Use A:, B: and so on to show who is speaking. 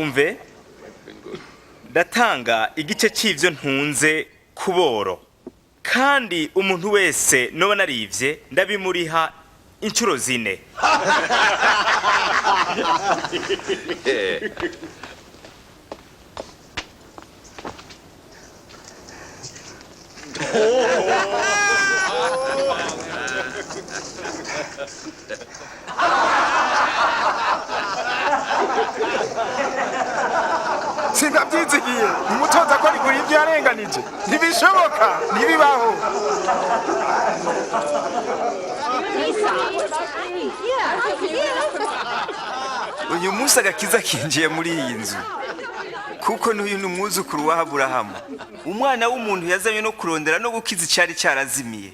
A: umve ndatanga igice cy'ivyo ntunze kuboro kandi umuntu wese noba narivye ndabimuriha inshuro 4.
B: Sindabyizigiye umutoza ko rigura ibyo yarenganije ntibishoboka ntibibaho.
C: Uyu munsi agakiza kinjiye muri iyi nzu kuko n'uyu ni umwuzukuru wa Aburahamu, umwana w'umuntu yazanye no kurondera no gukiza icyari cyarazimiye.